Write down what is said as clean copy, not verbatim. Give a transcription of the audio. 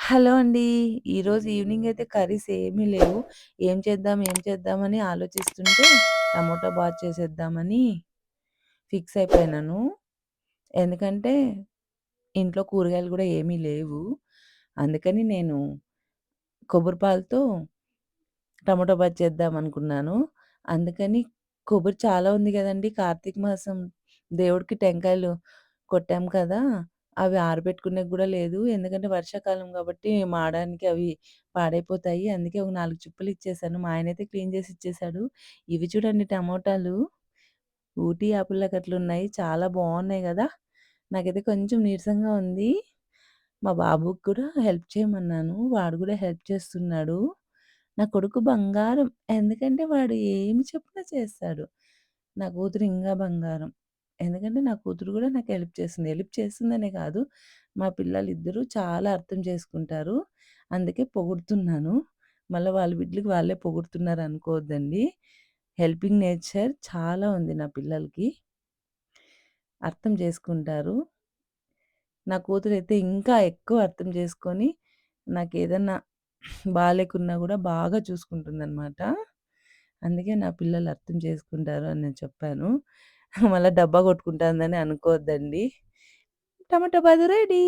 Hello అండి. ఈరోజు evening అయితే కర్రీస్ ఏమీ లేవు. ఏం చేద్దామని ఆలోచిస్తుంటే టమోటా బాత్ చేసేద్దామని ఫిక్స్ అయిపోయినాను. ఎందుకంటే ఇంట్లో కూరగాయలు గూడా ఏమీ లేవు. అందుకని నేను కొబ్బరి పాలతో టమాటా బాత్ చేద్దామనుకున్నాను. అందుకని కొబ్బరి చాలా ఉంది గదండీ! కార్తీక మాసం దేవుడికి టెంకాయలు కొట్టాం కదా! అవి ఆరబెట్టుకునేకి గూడా లేదు. ఎందుకంటే వర్షాకాలం గాబట్టి మాడడానికి అవి పాడైపోతాయి. అందుకే ఒక 4 చుక్కలు ఇచ్చేసాను. మా ఆయనైతే క్లీన్ చేసి ఇచ్చేసాడు. ఇవి చూడండి టమోటాలు ఊటీ యాపిల్‌లాగా అట్లున్నాయి. చాలా బావున్నాయి గదా! నాకైతే కొంచెం నీరసంగా ఉంది. మా బాబుకి కూడా హెల్ప్ చేయమన్నాను. వాడు గూడా హెల్ప్ చేస్తున్నాడు. నా కొడుకు బంగారం. ఎందుకంటే వాడు ఏమి చెప్పినా చేస్తాడు. నా కూతురు ఇంగా బంగారం. ఎందుకంటే నా కూతురు గూడా నాకు హెల్ప్ చేస్తుంది. హెల్ప్ చేస్తుందనే కాదు, మా పిల్లలిద్దరూ చాలా అర్థం చేసుకుంటారు. అందుకే పొగుడుతున్నాను. మళ్ళా వాళ్ళ బిడ్డలకి వాళ్ళే పొగుడుతున్నారనుకోవద్దండి. హెల్పింగ్ నేచర్ చాలా ఉంది నా పిల్లలకి. అర్థం చేసుకుంటారు. నా కూతురైతే ఇంకా ఎక్కువ అర్థం చేసుకొని, నాకేదన్నా బాలేకున్నా గూడా బాగా చూసుకుంటుందనమాట. అందుకే నా పిల్లలు అర్థం చేసుకుంటారు అని నేను చెప్పాను. మళ్ళా డబ్బా కొట్టుకుంటాందని అనుకోవద్దండి. టమాటా బాతు రెడీ.